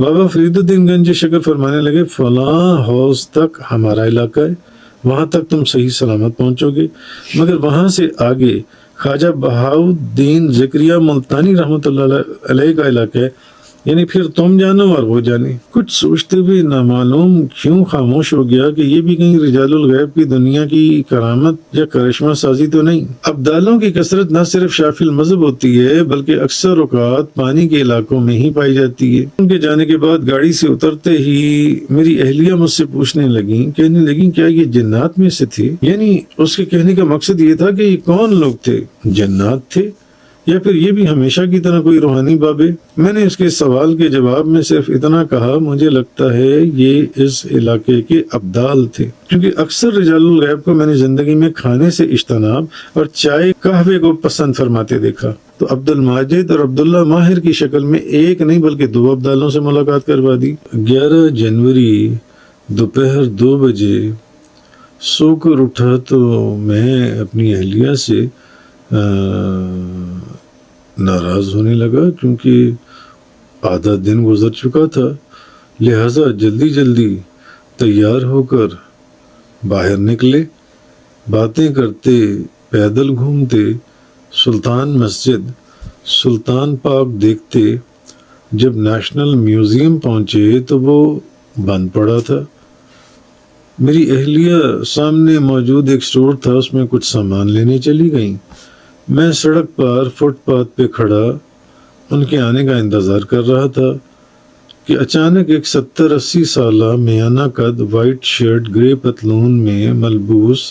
بابا فرید الدین گنج شکر فرمانے لگے فلاں حوض تک ہمارا علاقہ ہے، وہاں تک تم صحیح سلامت پہنچو گے، مگر وہاں سے آگے خواجہ بہاؤالدین زکریا ملتانی رحمۃ اللہ علیہ کا علاقہ ہے، یعنی پھر تم جانو اور وہ جانے۔ کچھ سوچتے ہوئے نامعلوم کیوں خاموش ہو گیا کہ یہ بھی کہیں رجال الغیب کی دنیا کی کرامت یا کرشمہ سازی تو نہیں۔ ابدالوں کی کثرت نہ صرف شافی المذہب ہوتی ہے بلکہ اکثر اوقات پانی کے علاقوں میں ہی پائی جاتی ہے۔ ان کے جانے کے بعد گاڑی سے اترتے ہی میری اہلیہ مجھ سے پوچھنے لگیں، کہنے لگیں کیا یہ جنات میں سے تھے؟ یعنی اس کے کہنے کا مقصد یہ تھا کہ یہ کون لوگ تھے، جنات تھے یا پھر یہ بھی ہمیشہ کی طرح کوئی روحانی بابے؟ میں نے اس کے سوال کے جواب میں صرف اتنا کہا، مجھے لگتا ہے یہ اس علاقے کے ابدال تھے، کیونکہ اکثر رجال الغیب کو میں نے زندگی میں کھانے سے اجتناب اور چائے قہوے کو پسند فرماتے دیکھا۔ تو عبد الماجد اور عبداللہ ماہر کی شکل میں ایک نہیں بلکہ 2 ابدالوں سے ملاقات کروا دی۔ 11 جنوری دوپہر 2 بجے سو کر اٹھا تو میں اپنی اہلیہ سے ناراض ہونے لگا، کیونکہ آدھا دن گزر چکا تھا، لہٰذا جلدی جلدی تیار ہو کر باہر نکلے، باتیں کرتے پیدل گھومتے سلطان مسجد، سلطان پاک دیکھتے۔ جب نیشنل میوزیم پہنچے تو وہ بند پڑا تھا۔ میری اہلیہ سامنے موجود ایک سٹور تھا، اس میں کچھ سامان لینے چلی گئیں۔ میں سڑک پر فٹ پاتھ پہ کھڑا ان کے آنے کا انتظار کر رہا تھا کہ اچانک ایک 70-80 سالہ میانہ قد، وائٹ شرٹ، گرے پتلون میں ملبوس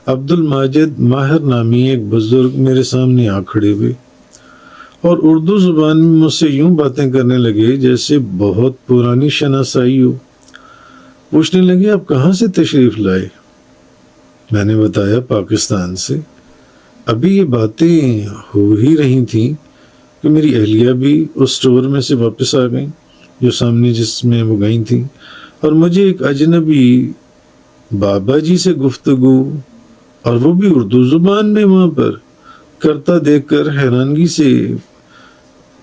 عبد الماجد ماہر نامی ایک بزرگ میرے سامنے آ کھڑے ہوئے اور اردو زبان میں مجھ سے یوں باتیں کرنے لگے جیسے بہت پرانی شناسائی ہو۔ پوچھنے لگے آپ کہاں سے تشریف لائے؟ میں نے بتایا پاکستان سے۔ ابھی یہ باتیں ہو ہی رہی تھیں کہ میری اہلیہ بھی اس سٹور میں سے واپس آ گئیں جو سامنے جس میں وہ گئی تھیں، اور مجھے ایک اجنبی بابا جی سے گفتگو اور وہ بھی اردو زبان میں وہاں پر کرتا دیکھ کر حیرانگی سے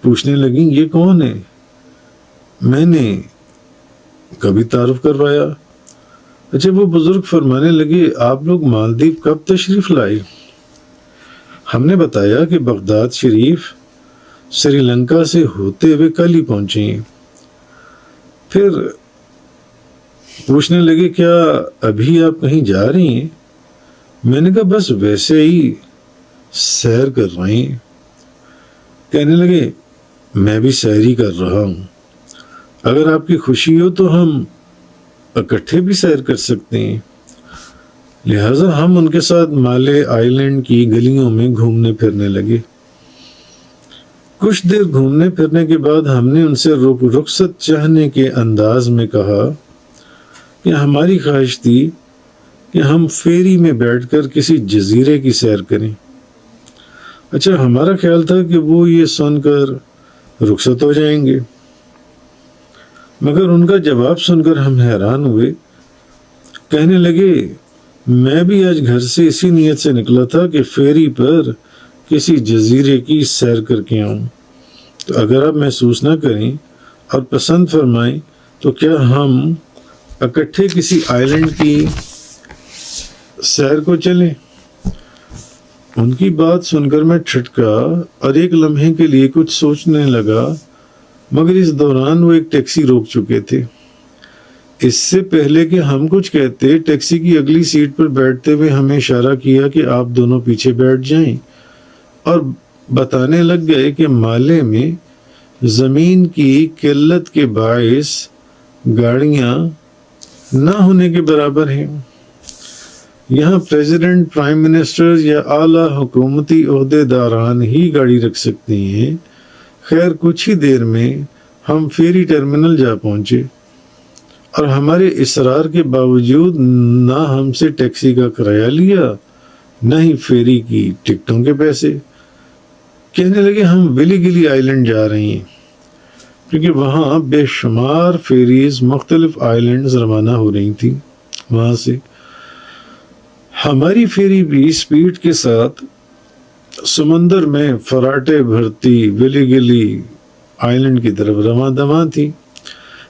پوچھنے لگیں یہ کون ہے؟ میں نے کبھی تعارف کروایا۔ اچھا، وہ بزرگ فرمانے لگے آپ لوگ مالدیو کب تشریف لائے؟ ہم نے بتایا کہ بغداد شریف سری لنکا سے ہوتے ہوئے کل ہی پہنچے ہیں۔ پھر پوچھنے لگے کیا ابھی آپ کہیں جا رہی ہیں؟ میں نے کہا بس ویسے ہی سیر کر رہے ہیں۔ کہنے لگے میں بھی سیر ہی کر رہا ہوں، اگر آپ کی خوشی ہو تو ہم اکٹھے بھی سیر کر سکتے ہیں۔ لہٰذا ہم ان کے ساتھ مالے آئی لینڈ کی گلیوں میں گھومنے پھرنے لگے۔ کچھ دیر گھومنے پھرنے کے بعد ہم نے ان سے رخصت چاہنے کے انداز میں کہا کہ ہماری خواہش تھی کہ ہم فیری میں بیٹھ کر کسی جزیرے کی سیر کریں۔ اچھا، ہمارا خیال تھا کہ وہ یہ سن کر رخصت ہو جائیں گے، مگر ان کا جواب سن کر ہم حیران ہوئے۔ کہنے لگے میں بھی آج گھر سے اسی نیت سے نکلا تھا کہ فیری پر کسی جزیرے کی سیر کر کے آؤں، تو اگر آپ محسوس نہ کریں اور پسند فرمائیں تو کیا ہم اکٹھے کسی آئی لینڈ کی سیر کو چلیں؟ ان کی بات سن کر میں ٹھٹکا اور ایک لمحے کے لیے کچھ سوچنے لگا، مگر اس دوران وہ ایک ٹیکسی روک چکے تھے۔ اس سے پہلے کہ ہم کچھ کہتے، ٹیکسی کی اگلی سیٹ پر بیٹھتے ہوئے ہمیں اشارہ کیا کہ آپ دونوں پیچھے بیٹھ جائیں، اور بتانے لگ گئے کہ مالے میں زمین کی قلت کے باعث گاڑیاں نہ ہونے کے برابر ہیں۔ یہاں پریزیڈنٹ، پرائم منسٹر یا اعلیٰ حکومتی عہدے داران ہی گاڑی رکھ سکتے ہیں۔ خیر، کچھ ہی دیر میں ہم فیری ٹرمینل جا پہنچے، اور ہمارے اصرار کے باوجود نہ ہم سے ٹیکسی کا کرایہ لیا، نہ ہی فیری کی ٹکٹوں کے پیسے۔ کہنے لگے ہم ولی گلی آئی لینڈ جا رہے ہیں، کیونکہ وہاں بے شمار فیریز مختلف آئی لینڈز روانہ ہو رہی تھیں۔ وہاں سے ہماری فیری بھی سپیڈ کے ساتھ سمندر میں فراٹے بھرتی ولی گلی آئی لینڈ کی طرف رواں دواں تھی۔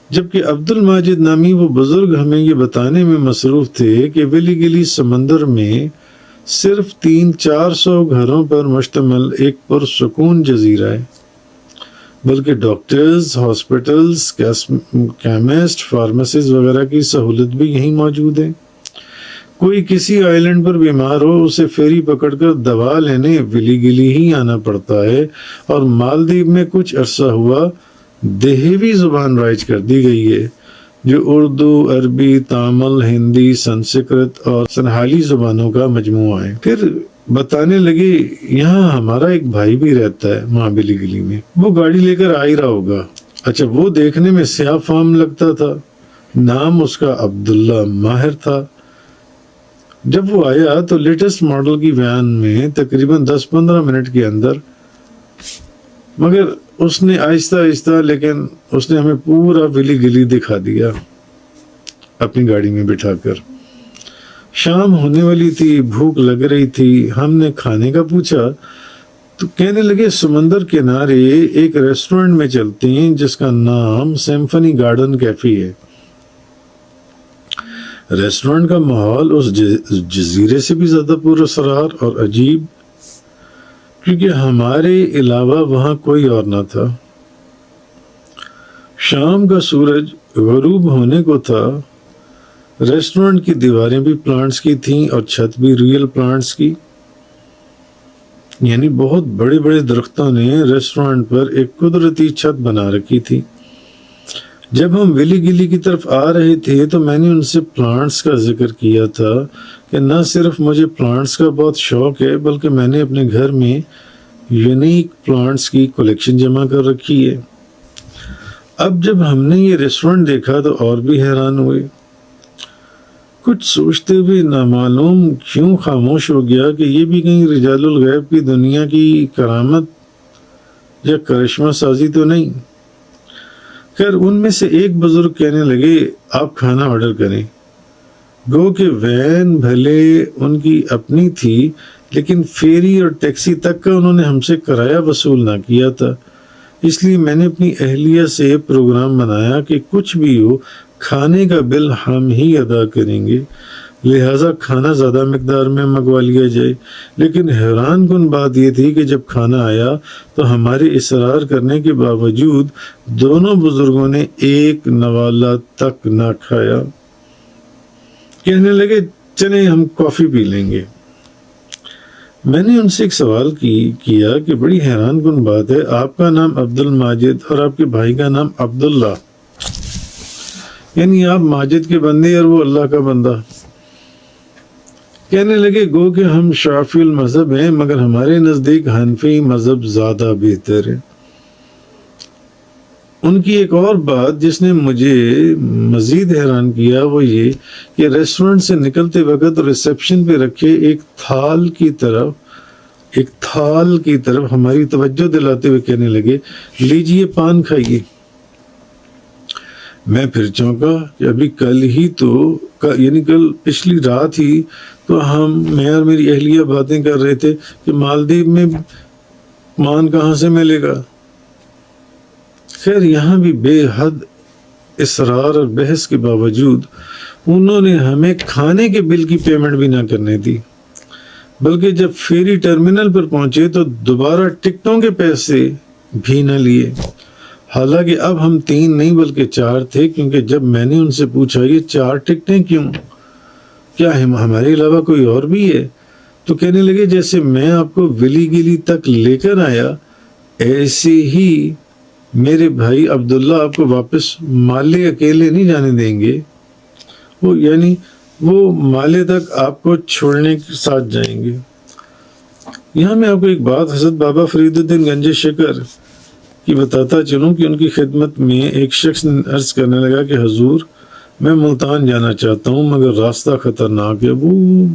جبکہ عبد الماجد نامی وہ بزرگ ہمیں یہ بتانے میں مصروف تھے کہ ویلی گلی سمندر میں صرف 300-400 گھروں پر مشتمل ایک پرسکون جزیرہ ہے، بلکہ ڈاکٹرز، ہاسپٹلز، کیمسٹ، فارماسسٹ وغیرہ کی سہولت بھی یہیں موجود ہے۔ کوئی کسی آئی لینڈ پر بیمار ہو، اسے فیری پکڑ کر دوا لینے ویلی گلی ہی آنا پڑتا ہے، اور مالدیپ میں کچھ عرصہ ہوا دہیوی زبان رائج کر دی گئی ہے، جو اردو، عربی، تامل، ہندی، سنسکرت اور سنہالی زبانوں کا مجموعہ ہے۔ پھر بتانے لگے یہاں ہمارا ایک بھائی بھی رہتا ہے وہاں ویلی گلی میں، وہ گاڑی لے کر آ ہی رہا ہوگا۔ اچھا، وہ دیکھنے میں سیاہ فام لگتا تھا، نام اس کا عبداللہ ماہر تھا۔ جب وہ آیا تو لیٹسٹ ماڈل کی وین میں تقریباً 10-15 منٹ کے اندر، مگر اس نے آہستہ آہستہ لیکن اس نے ہمیں پورا ویلی گلی دکھا دیا اپنی گاڑی میں بٹھا کر۔ شام ہونے والی تھی، بھوک لگ رہی تھی، ہم نے کھانے کا پوچھا تو کہنے لگے سمندر کنارے ایک ریسٹورنٹ میں چلتے ہیں جس کا نام سیمفنی گارڈن کیفے ہے۔ ریسٹورنٹ کا ماحول اس جزیرے سے بھی زیادہ پراسرار اور عجیب، کیونکہ ہمارے علاوہ وہاں کوئی اور نہ تھا۔ شام کا سورج غروب ہونے کو تھا۔ ریسٹورنٹ کی دیواریں بھی پلانٹس کی تھیں اور چھت بھی ریئل پلانٹس کی، یعنی بہت بڑے بڑے درختوں نے ریسٹورنٹ پر ایک قدرتی چھت بنا رکھی تھی۔ جب ہم ویلی گلی کی طرف آ رہے تھے تو میں نے ان سے پلانٹس کا ذکر کیا تھا کہ نہ صرف مجھے پلانٹس کا بہت شوق ہے، بلکہ میں نے اپنے گھر میں یونیک پلانٹس کی کلیکشن جمع کر رکھی ہے۔ اب جب ہم نے یہ ریسٹورنٹ دیکھا تو اور بھی حیران ہوئے، کچھ سوچتے ہوئے نامعلوم کیوں خاموش ہو گیا کہ یہ بھی کہیں رجال الغیب کی دنیا کی کرامت یا کرشمہ سازی تو نہیں۔ خیر، ان میں سے ایک بزرگ کہنے لگے آپ کھانا آرڈر کریں۔ گو کہ وین بھلے ان کی اپنی تھی، لیکن فیری اور ٹیکسی تک کا انہوں نے ہم سے کرایہ وصول نہ کیا تھا، اس لیے میں نے اپنی اہلیہ سے پروگرام بنایا کہ کچھ بھی ہو کھانے کا بل ہم ہی ادا کریں گے، لہٰذا کھانا زیادہ مقدار میں منگوا لیا جائے۔ لیکن حیران کن بات یہ تھی کہ جب کھانا آیا تو ہمارے اصرار کرنے کے باوجود دونوں بزرگوں نے ایک نوالہ تک نہ کھایا۔ کہنے لگے چلیں ہم کافی پی لیں گے۔ میں نے ان سے ایک سوال کیا کہ بڑی حیران کن بات ہے، آپ کا نام عبد الماجد اور آپ کے بھائی کا نام عبداللہ، یعنی آپ ماجد کے بندے اور وہ اللہ کا بندہ۔ کہنے لگے گو کہ ہم شافعی المذہب ہیں، مگر ہمارے نزدیک حنفی مذہب زیادہ بہتر ہے۔ ان کی ایک اور بات جس نے مجھے مزید حیران کیا وہ یہ کہ ریسٹورنٹ سے نکلتے وقت ریسیپشن پہ رکھے ایک تھال کی طرف ہماری توجہ دلاتے ہوئے کہنے لگے لیجئے پان کھائیے۔ میں پھر چونکا کہ ابھی کل پچھلی رات ہی تو میں اور میری اہلیہ باتیں کر رہے تھے کہ مالدیپ میں مان کہاں سے ملے گا۔ خیر، یہاں بھی بے حد اصرار اور بحث کے باوجود انہوں نے ہمیں کھانے کے بل کی پیمنٹ بھی نہ کرنے دی، بلکہ جب فیری ٹرمینل پر پہنچے تو دوبارہ ٹکٹوں کے پیسے بھی نہ لیے۔ حالانکہ اب ہم 3 نہیں بلکہ 4 تھے، کیونکہ جب میں نے ان سے پوچھا یہ 4 ٹکٹیں کیوں، کیا ہمارے علاوہ کوئی اور بھی ہے؟ تو کہنے لگے جیسے میں آپ کو ویلی گلی تک لے کر آیا، ایسے ہی میرے بھائی عبداللہ آپ کو واپس مالے اکیلے نہیں جانے دیں گے، وہ مالے تک آپ کو چھوڑنے کے ساتھ جائیں گے۔ یہاں میں آپ کو ایک بات حضرت بابا فرید الدین گنج شکر کی بتاتا چلوں کہ ان کی خدمت میں ایک شخص عرض کرنے لگا کہ حضور میں ملتان جانا چاہتا ہوں مگر راستہ خطرناک ہے۔ وہ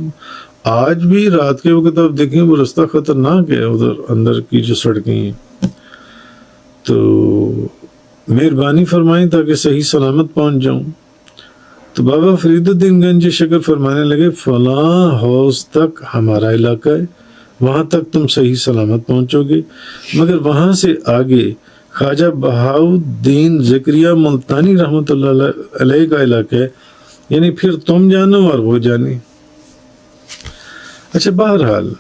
آج بھی رات کے وقت آپ دیکھیں وہ راستہ خطرناک ہے، ادھر اندر کی جو سڑکیں ہیں، تو مہربانی فرمائیں تاکہ صحیح سلامت پہنچ جاؤں۔ تو بابا فرید الدین گنج شکر فرمانے لگے فلاں ہاؤس تک ہمارا علاقہ ہے، وہاں تک تم صحیح سلامت پہنچو گے، مگر وہاں سے آگے خواجہ بہاؤالدین زکریہ ملتانی رحمۃ اللہ علیہ کا علاقہ ہے، یعنی پھر تم جانو اور وہ جانے۔ اچھا، بہرحال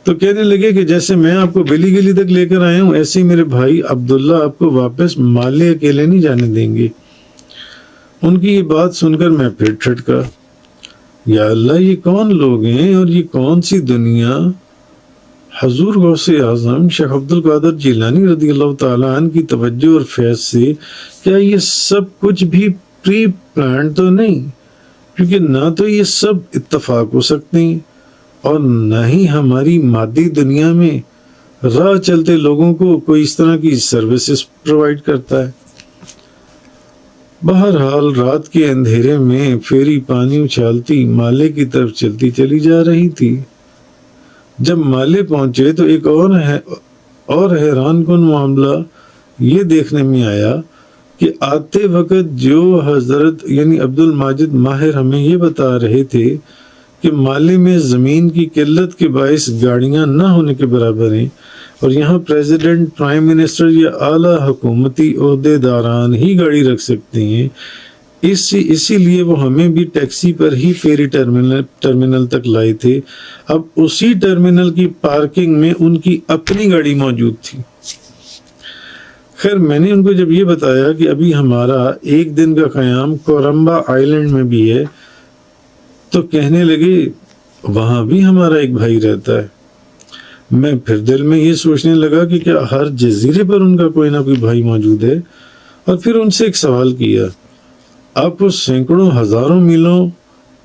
تو کہنے لگے کہ جیسے میں آپ کو بلی گلی تک لے کر آیا ہوں، ایسے ہی میرے بھائی عبداللہ آپ کو واپس مالے اکیلے نہیں جانے دیں گے۔ ان کی یہ بات سن کر میں پھر ٹھٹکا، یا اللہ، یہ کون لوگ ہیں اور یہ کون سی دنیا؟ حضور غوث اعظم شیخ عبد القادر جیلانی رضی اللہ تعالیٰ عنہ کی توجہ اور فیض سے کیا یہ سب کچھ بھی پری پلان تو نہیں؟ کیونکہ نہ تو یہ سب اتفاق ہو سکتے ہیں اور نہ ہی ہماری مادی دنیا میں راہ چلتے لوگوں کو کوئی اس طرح کی سروسز پرووائڈ کرتا ہے۔ بہرحال رات کے اندھیرے میں فیری پانی اچھالتی مالے کی طرف چلتی چلی جا رہی تھی۔ جب مالے پہنچے تو ایک اور حیران کن معاملہ یہ دیکھنے میں آیا کہ آتے وقت جو حضرت یعنی عبد الماجد ماہر ہمیں یہ بتا رہے تھے کہ مالے میں زمین کی قلت کے باعث گاڑیاں نہ ہونے کے برابر ہیں اور یہاں پریزیڈنٹ، پرائم منسٹر یا اعلیٰ حکومتی عہدے داران ہی گاڑی رکھ سکتے ہیں، اسی لیے وہ ہمیں بھی ٹیکسی پر ہی فیری ٹرمینل تک لائے تھے۔ اب اسی ٹرمینل کی پارکنگ میں ان کی اپنی گاڑی موجود تھی۔ خیر، میں نے ان کو جب یہ بتایا کہ ابھی ہمارا ایک دن کا قیام کورمبا آئی لینڈ میں بھی ہے، تو کہنے لگے وہاں بھی ہمارا ایک بھائی رہتا ہے۔ میں پھر دل میں یہ سوچنے لگا کہ کیا ہر جزیرے پر ان کا کوئی نہ کوئی بھائی موجود ہے، اور پھر ان سے ایک سوال کیا، آپ کو سینکڑوں ہزاروں میلوں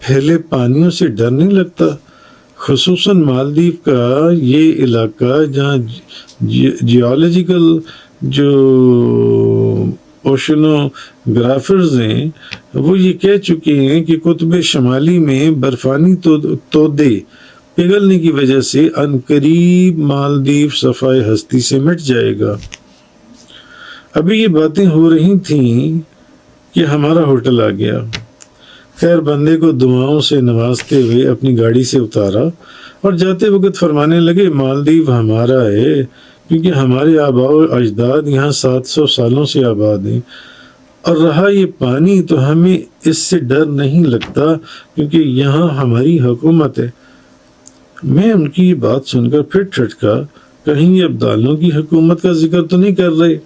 پھیلے پانیوں سے ڈر نہیں لگتا؟ خصوصاً مالدیو کا یہ علاقہ جہاں جیولوجیکل جو اوشنوگرافرز ہیں وہ یہ کہہ چکے ہیں کہ قطب شمالی میں برفانی تودے پگھلنے کی وجہ سے عنقریب مالدیو صفائے ہستی سے مٹ جائے گا۔ ابھی یہ باتیں ہو رہی تھیں کہ ہمارا ہوٹل آ گیا۔ خیر، بندے کو دعاؤں سے نوازتے ہوئے اپنی گاڑی سے اتارا اور جاتے وقت فرمانے لگے، مالدیو ہمارا ہے کیونکہ ہمارے آباء و اجداد یہاں 700 سالوں سے آباد ہیں، اور رہا یہ پانی تو ہمیں اس سے ڈر نہیں لگتا کیونکہ یہاں ہماری حکومت ہے۔ میں ان کی بات سن کر پھر ٹھٹکا، کہیں یہ ابدالوں کی حکومت کا ذکر تو نہیں کر رہے؟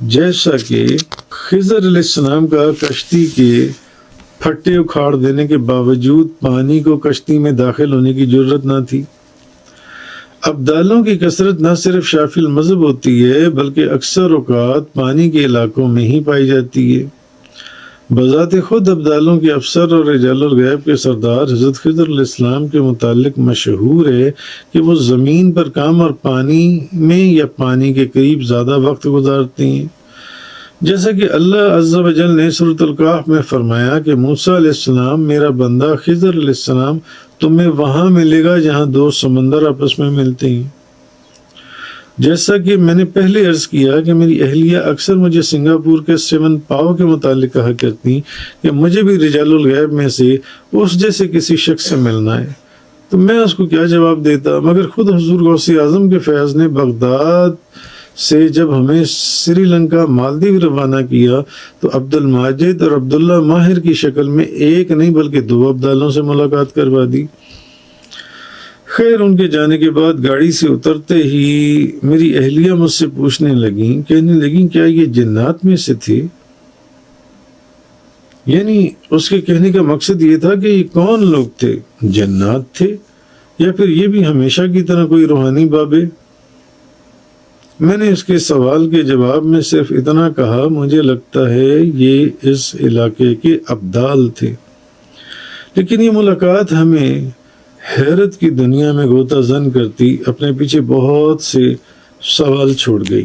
جیسا کہ خضر علیہ السلام کا کشتی کے پھٹے اکھاڑ دینے کے باوجود پانی کو کشتی میں داخل ہونے کی جرت نہ تھی۔ ابدالوں کی کثرت نہ صرف شافی المذہب ہوتی ہے بلکہ اکثر اوقات پانی کے علاقوں میں ہی پائی جاتی ہے۔ بذات خود ابدالوں کے افسر اور رجال الغیب کے سردار حضرت خضر علیہ السلام کے متعلق مشہور ہے کہ وہ زمین پر کام اور پانی میں یا پانی کے قریب زیادہ وقت گزارتے ہیں، جیسا کہ اللہ عز و جل نے سورۃ الکہف میں فرمایا کہ موسیٰ علیہ السلام، میرا بندہ خضر علیہ السلام تمہیں وہاں ملے گا جہاں دو سمندر آپس میں ملتے ہیں۔ جیسا کہ میں نے پہلے عرض کیا کہ میری اہلیہ اکثر مجھے سنگاپور کے 7 پاؤ کے متعلق کہا کرتی کہ مجھے بھی رجال الغیب میں سے اس جیسے کسی شخص سے ملنا ہے، تو میں اس کو کیا جواب دیتا؟ مگر خود حضور غوث اعظم کے فیض نے بغداد سے جب ہمیں سری لنکا مالدیو روانہ کیا تو عبد الماجد اور عبداللہ ماہر کی شکل میں ایک نہیں بلکہ 2 ابدالوں سے ملاقات کروا دی۔ خیر، ان کے جانے کے بعد گاڑی سے اترتے ہی میری اہلیہ مجھ سے پوچھنے لگیں، کہنے لگیں کیا یہ جنات میں سے تھے؟ یعنی اس کے کہنے کا مقصد یہ تھا کہ یہ کون لوگ تھے، جنات تھے یا پھر یہ بھی ہمیشہ کی طرح کوئی روحانی بابے؟ میں نے اس کے سوال کے جواب میں صرف اتنا کہا، مجھے لگتا ہے یہ اس علاقے کے ابدال تھے۔ لیکن یہ ملاقات ہمیں حیرت کی دنیا میں غوطہ زن کرتی اپنے پیچھے بہت سے سوال چھوڑ گئی۔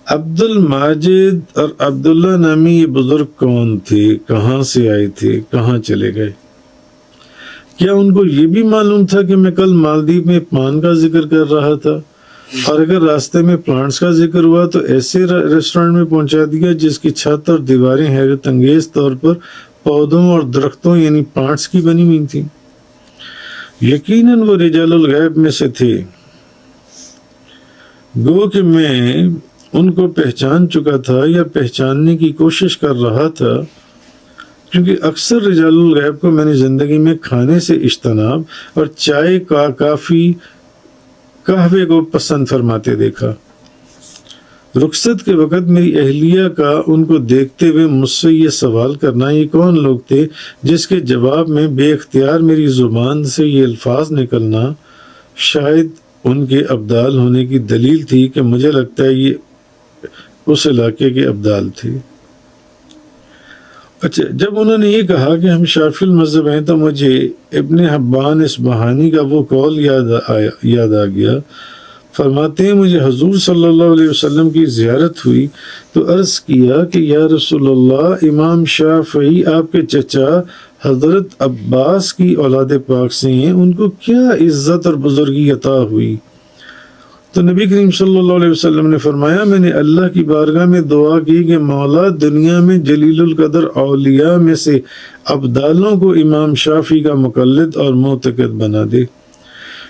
عبد الماجد اور عبداللہ نامی یہ بزرگ کون تھے؟ کہاں سے آئے تھے؟ کہاں چلے گئے؟ کیا ان کو یہ بھی معلوم تھا کہ میں کل مالدیو میں پان کا ذکر کر رہا تھا، اور اگر راستے میں پلانٹس کا ذکر ہوا تو ایسے ریسٹورنٹ میں پہنچا دیا جس کی چھت اور دیواریں حیرت انگیز طور پر پودوں اور درختوں یعنی پلانٹس کی بنی ہوئی تھیں؟ یقیناً وہ رجال الغیب میں سے تھے۔ گو کہ میں ان کو پہچان چکا تھا یا پہچاننے کی کوشش کر رہا تھا، کیونکہ اکثر رجال الغیب کو میں نے زندگی میں کھانے سے اجتناب اور چائے کا کافی قہوے کو پسند فرماتے دیکھا۔ رخصت کے وقت میری اہلیہ کا ان کو دیکھتے ہوئے مجھ سے یہ سوال کرنا، یہ کون لوگ تھے، جس کے جواب میں بے اختیار میری زبان سے یہ الفاظ نکلنا شاید ان کے ابدال ہونے کی دلیل تھی کہ مجھے لگتا ہے یہ اس علاقے کے ابدال تھے۔ اچھا، جب انہوں نے یہ کہا کہ ہم شافعی المذہب ہیں تو مجھے ابن حبان اصبہانی کا وہ قول یاد آ گیا۔ فرماتے ہیں مجھے حضور صلی اللہ علیہ وسلم کی زیارت ہوئی تو عرض کیا کہ یا رسول اللہ، امام شافعی آپ کے چچا حضرت عباس کی اولاد پاک سے ہیں، ان کو کیا عزت اور بزرگی عطا ہوئی؟ تو نبی کریم صلی اللہ علیہ وسلم نے فرمایا، میں نے اللہ کی بارگاہ میں دعا کی کہ مولا دنیا میں جلیل القدر اولیاء میں سے ابدالوں کو امام شافعی کا مقلد اور معتقد بنا دے۔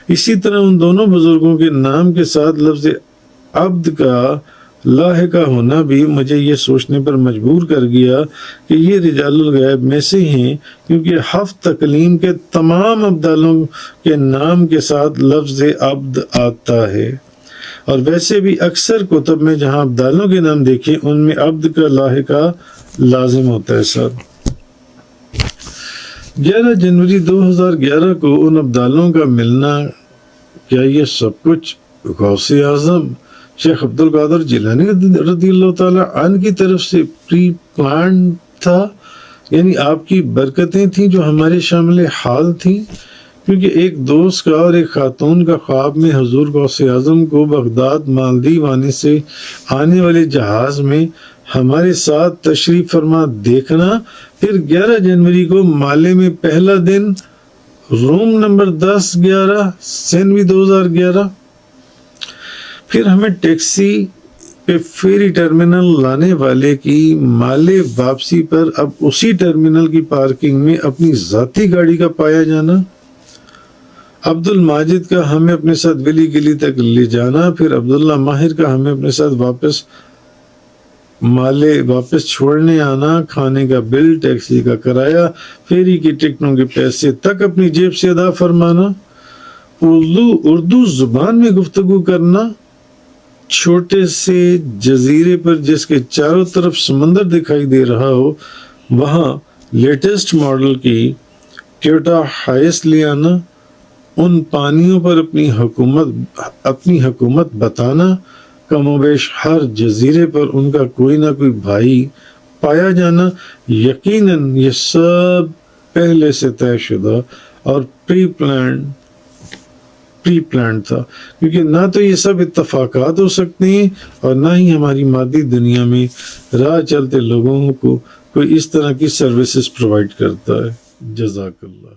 اسی طرح ان دونوں بزرگوں کے نام کے ساتھ لفظ عبد کا لاحقہ ہونا بھی مجھے یہ سوچنے پر مجبور کر گیا کہ یہ رجال الغیب میں سے ہیں، کیونکہ ہفت تکلیم کے تمام ابدالوں کے نام کے ساتھ لفظ عبد آتا ہے، اور ویسے بھی اکثر کتب میں جہاں ابدالوں کے نام دیکھیں ان میں عبد کا لاحقہ لازم ہوتا ہے۔ سر 11 جنوری 2011 کو ان ابدالوں کا ملنا، کیا یہ سب کچھ غوث اعظم شیخ عبد القادر جیلانی رضی اللہ تعالیٰ عنہ کی طرف سے پری پلان تھا؟ یعنی آپ کی برکتیں تھیں جو ہمارے شامل حال تھیں؟ کیونکہ ایک دوست کا اور ایک خاتون کا خواب میں حضور غوث اعظم کو بغداد مالدیو آنے والے جہاز میں ہمارے ساتھ تشریف فرما دیکھنا، پھر 11 جنوری کو مالے میں پہلا دن، روم نمبر 1011، سینوی 2011، پھر ہمیں ٹیکسی پہ فیری ٹرمینل لانے والے کی مالے واپسی پر اب اسی ٹرمینل کی پارکنگ میں اپنی ذاتی گاڑی کا پایا جانا، عبد الماجد کا ہمیں اپنے ساتھ ولی گلی تک لے جانا، پھر عبداللہ ماہر کا ہمیں اپنے ساتھ واپس چھوڑنے آنا، کھانے کا بل، ٹیکسی کا کرایہ، فیری کی ٹکٹوں کے پیسے تک اپنی جیب سے ادا فرمانا، اردو زبان میں گفتگو کرنا، چھوٹے سے جزیرے پر جس کے چاروں طرف سمندر دکھائی دے رہا ہو وہاں لیٹسٹ ماڈل کی ٹویوٹا ہائس لے آنا، ان پانیوں پر اپنی حکومت بتانا، کم و بیش ہر جزیرے پر ان کا کوئی نہ کوئی بھائی پایا جانا، یقیناً یہ سب پہلے سے طے شدہ اور پری پلان تھا، کیونکہ نہ تو یہ سب اتفاقات ہو سکتے ہیں اور نہ ہی ہماری مادی دنیا میں راہ چلتے لوگوں کو کوئی اس طرح کی سروسز پرووائڈ کرتا ہے۔ جزاک اللہ۔